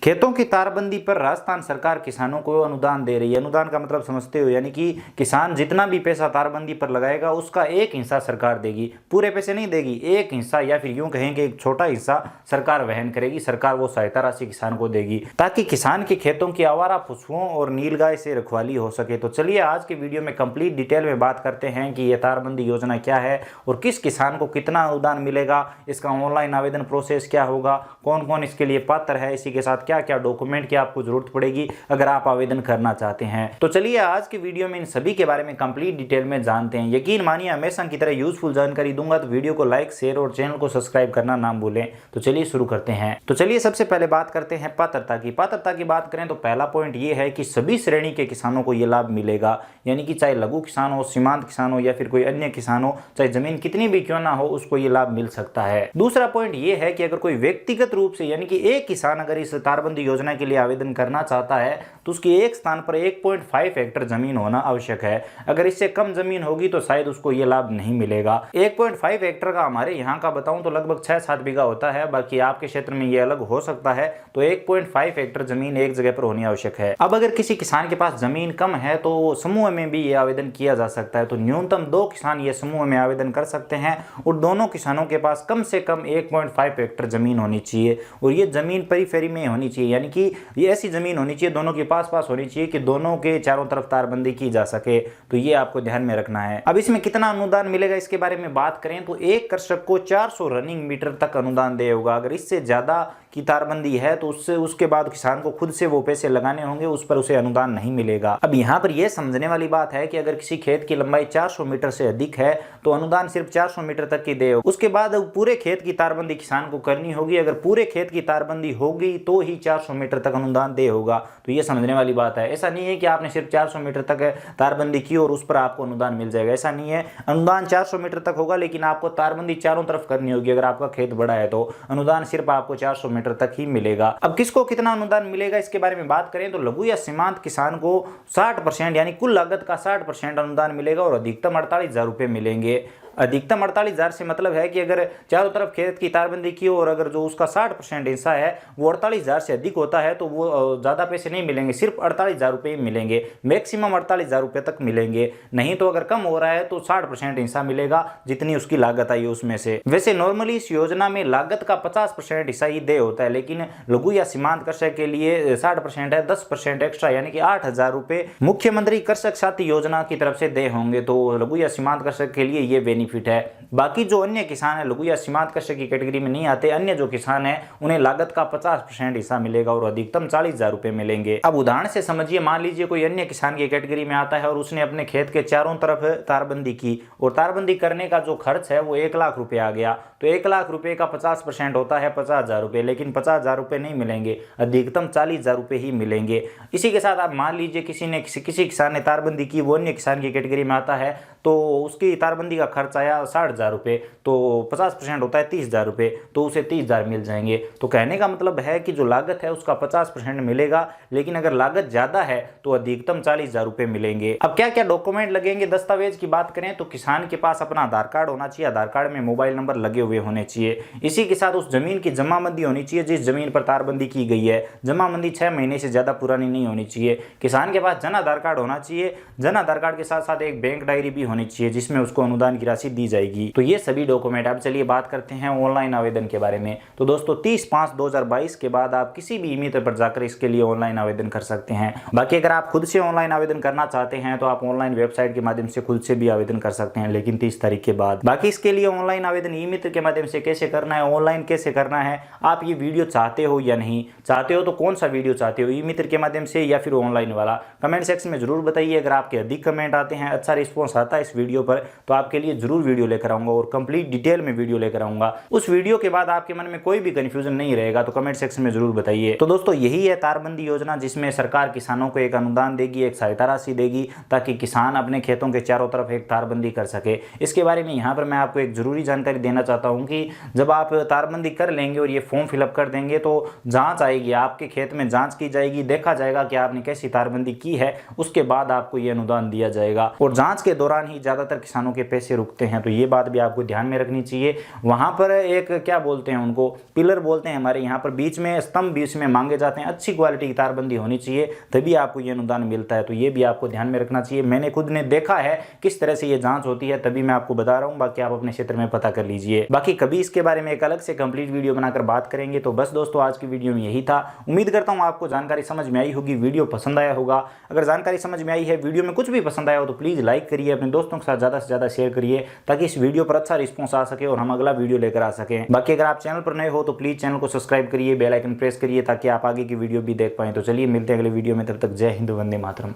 खेतों की तारबंदी पर राजस्थान सरकार किसानों को अनुदान दे रही है। अनुदान का मतलब समझते हो, यानी कि किसान जितना भी पैसा तारबंदी पर लगाएगा उसका एक हिस्सा सरकार देगी। पूरे पैसे नहीं देगी, एक हिस्सा या फिर यूं कहेंगे एक छोटा हिस्सा सरकार वहन करेगी। सरकार वो सहायता राशि किसान को देगी ताकि किसान के खेतों की आवारा पशुओं और नीलगाय से रखवाली हो सके। तो चलिए आज के वीडियो में कंप्लीट डिटेल में बात करते हैं कि यह तारबंदी योजना क्या है और किस किसान को कितना अनुदान मिलेगा, इसका ऑनलाइन आवेदन प्रोसेस क्या होगा, कौन कौन इसके लिए पात्र है, इसी के साथ क्या क्या डॉक्यूमेंट की आपको जरूरत पड़ेगी अगर आप आवेदन करना चाहते हैं। तो चलिए आज की वीडियो में इन सभी के बारे में कंप्लीट डिटेल में जानते हैं। यकीन मानिए हमेशा की तरह यूजफुल जानकारी दूंगा, तो वीडियो को लाइक शेयर और चैनल को सब्सक्राइब करना ना भूलें। तो चलिए शुरू करते हैं। तो चलिए सबसे पहले बात करते हैं पात्रता की बात करें तो पहला पॉइंट ये है कि सभी श्रेणी के किसानों को यह लाभ मिलेगा, यानी कि चाहे लघु किसान हो, सीमांत किसान हो या फिर कोई अन्य किसान हो, चाहे जमीन कितनी भी क्यों ना हो, उसको ये लाभ मिल सकता है। दूसरा पॉइंट ये है कि अगर कोई व्यक्तिगत रूप से यानी कि एक किसान अगर इस तारबंदी योजना के लिए आवेदन करना चाहता है तो उसकी एक स्थान पर 1.5 हेक्टेयर जमीन होना आवश्यक है। अगर इससे कम जमीन होगी तो शायद उसको ये लाभ नहीं मिलेगा। 1.5 हेक्टेयर का हमारे यहाँ का बताऊं तो लगभग 6-7 बीघा होता है, बाकी आपके क्षेत्र में ये अलग हो सकता है। तो 1.5 हेक्टेयर जमीन एक जगह पर होनी आवश्यक है। अब अगर किसी किसान के पास जमीन कम है तो समूह में भी ये आवेदन किया जा सकता है। तो न्यूनतम 2 किसान ये समूह में आवेदन कर सकते हैं और दोनों किसानों के पास कम से कम 1.5 हेक्टेयर जमीन होनी चाहिए और ये जमीन पेरीफेरी में होनी चाहिए, यानी कि ये ऐसी जमीन होनी चाहिए दोनों के पास होनी चाहिए कि दोनों के चारों तरफ तारबंदी की जा सके। तो ये आपको ध्यान में रखना है। अब इसमें कितना अनुदान मिलेगा इसके बारे में बात करें तो एक कृषक को 400 रनिंग मीटर तक अनुदान देगा होगा। अगर इससे ज्यादा की तारबंदी है तो उसके बाद किसान को खुद से वो पैसे लगाने होंगे, उस पर उसे अनुदान नहीं मिलेगा। अब यहाँ पर यह समझने वाली बात है कि अगर किसी खेत की लंबाई 400 मीटर से अधिक है तो अनुदान सिर्फ 400 मीटर तक की दे। उसके बाद पूरे खेत की तारबंदी किसान को करनी होगी। अगर पूरे खेत की तारबंदी होगी तो ही 400 मीटर तक अनुदान दे होगा। तो ये समझने वाली बात है। ऐसा नहीं है कि आपने सिर्फ 400 मीटर तक तारबंदी की और उस पर आपको अनुदान मिल जाएगा, ऐसा नहीं है। अनुदान 400 मीटर तक होगा लेकिन आपको तारबंदी चारों तरफ करनी होगी। अगर आपका खेत बड़ा है तो अनुदान सिर्फ आपको 400 मीटर तक ही मिलेगा। अब किसको कितना अनुदान मिलेगा इसके बारे में बात करें तो लघु या सीमांत किसान को 60% यानी कुल लागत का 60% अनुदान मिलेगा और अधिकतम 48,000 रुपये मिलेंगे। अधिकतम 48,000 से मतलब है कि अगर चारों तरफ खेत की तारबंदी की और अगर जो उसका 60% हिस्सा है वो 48,000 से अधिक होता है तो वो ज़्यादा पैसे नहीं मिलेंगे, सिर्फ 48,000 रुपये मिलेंगे। मैक्सिमम 48,000 रुपये तक मिलेंगे, नहीं तो अगर कम हो रहा है तो 60% हिस्सा मिलेगा जितनी उसकी लागत आई उसमें से। वैसे नॉर्मली इस योजना में लागत का 50% हिस्सा ही दे होता है, लेकिन लघु या सीमांत कृषक के लिए 60% है, 10% एक्स्ट्रा यानी कि 8,000 रुपये मुख्यमंत्री कृषक साथी योजना की तरफ से दे होंगे। तो लघु या सीमांत कृषक के लिए ये बेनिफिट है। बाकी जो अन्य किसान है लघु या सीमांत कृषक की कैटेगरी में नहीं आते, अन्य जो किसान है उन्हें लागत का 50% हिस्सा मिलेगा और अधिकतम 40,000 रुपये मिलेंगे। अब उदाहरण से समझिए, मान लीजिए कोई अन्य किसान की कैटेगरी में आता है और उसने अपने खेत के चारों तरफ तारबंदी की और तारबंदी करने का जो खर्च है वो 1 लाख रुपये आ गया। तो 1 लाख रुपये का 50% होता है 50,000 रुपये, लेकिन 50,000 रुपये नहीं मिलेंगे, अधिकतम 40,000 रुपये ही मिलेंगे। इसी के साथ आप मान लीजिए किसी किसान ने तारबंदी की, वो अन्य किसान की कैटेगरी में आता है तो उसकी तारबंदी का खर्च आया 60,000 रुपये, तो 50% होता है 30,000 रुपये, तो उसे 30,000 मिल जाएंगे। तो कहने का मतलब है कि जो लागत है उसका 50% मिलेगा, लेकिन अगर लागत ज्यादा है तो अधिकतम 40,000 रुपये मिलेंगे। अब क्या क्या डॉक्यूमेंट लगेंगे, दस्तावेज की बात करें तो किसान के पास अपना आधार कार्ड होना चाहिए, आधार कार्ड में मोबाइल नंबर लगे हुए होने चाहिए। इसी के साथ उस जमीन की जमाबंदी होनी चाहिए जिस जमीन पर तारबंदी की गई है। जमाबंदी 6 महीने से ज्यादा पुरानी नहीं होनी चाहिए। किसान के पास जन आधार कार्ड होना चाहिए। जन आधार कार्ड के साथ साथ एक बैंक डायरी भी होनी चाहिए जिसमें उसको अनुदान की राशि दी जाएगी। तो ये सभी डॉक्यूमेंट। अब चलिए बात करते हैं ऑनलाइन आवेदन के बारे में। तो दोस्तों 30/5/2022 के बाद आप किसी भी ई-मित्र पर जाकर इसके लिए ऑनलाइन आवेदन कर सकते हैं। बाकी अगर आप खुद से ऑनलाइन आवेदन करना चाहते हैं तो आप ऑनलाइन वेबसाइट के माध्यम से खुद से भी आवेदन कर सकते हैं, लेकिन 30 तारीख के बाद। बाकी इसके लिए ऑनलाइन आवेदन ई-मित्र के माध्यम से कैसे करना है, ऑनलाइन कैसे करना है, आप ये वीडियो चाहते हो या नहीं चाहते हो, तो कौन सा वीडियो चाहते हो, ई-मित्र के माध्यम से या फिर ऑनलाइन वाला, कमेंट सेक्शन में जरूर बताइए। अगर आपके अधिक कमेंट आते हैं, अच्छा रिस्पॉन्स आता है इस वीडियो पर, तो आपके लिए जरूर वीडियो लेकर आऊंगा और कंप्लीट डिटेल में वीडियो लेकर आऊंगा। उस वीडियो के बाद आपके मन में कोई भी कंफ्यूजन नहीं रहेगा तो कमेंट सेक्शन में जरूर बताइए। तो दोस्तों यही है तारबंदी योजना, जिसमें सरकार किसानों को एक अनुदान देगी, एक सहायता राशि देगी ताकि किसान अपने खेतों के चारों तरफ एक तारबंदी कर सके। इसके बारे में यहाँ पर मैं आपको एक जरूरी जानकारी देना चाहता हूँ कि जब आप तारबंदी कर लेंगे और ये फॉर्म फिलअप कर देंगे तो जांच आएगी, आपके खेत में जांच की जाएगी, देखा जाएगा कि आपने कैसी तारबंदी की है, उसके बाद आपको ये अनुदान दिया जाएगा। और जांच के दौरान ही ज्यादातर किसानों के पैसे रुकते होते हैं, तो ये बात भी आपको ध्यान में रखनी चाहिए। वहाँ पर एक क्या बोलते हैं उनको, पिलर बोलते हैं हमारे यहाँ पर, बीच में स्तंभ बीच में मांगे जाते हैं। अच्छी क्वालिटी की तारबंदी होनी चाहिए, तभी आपको ये अनुदान मिलता है। तो ये भी आपको ध्यान में रखना चाहिए। मैंने खुद ने देखा है किस तरह से ये जांच होती है, तभी मैं आपको बता रहा हूँ। बाकी आप अपने क्षेत्र में पता कर लीजिए। बाकी कभी इसके बारे में एक अलग से कंप्लीट वीडियो बनाकर बात करेंगे। तो बस दोस्तों, आज की वीडियो में यही था। उम्मीद करता हूँ आपको जानकारी समझ में आई होगी, वीडियो पसंद आया होगा। अगर जानकारी समझ में आई है, वीडियो में कुछ भी पसंद आया हो, तो प्लीज़ लाइक करिए, अपने दोस्तों के साथ ज़्यादा से ज़्यादा शेयर करिए, ताकि इस वीडियो पर अच्छा रिस्पॉन्स आ सके और हम अगला वीडियो लेकर आ सकें। बाकी अगर आप चैनल पर नए हो तो प्लीज़ चैनल को सब्सक्राइब करिए, बेल आइकन प्रेस करिए, ताकि आप आगे की वीडियो भी देख पाएं। तो चलिए मिलते हैं अगले वीडियो में, तब तक जय हिंद, वंदे मातरम।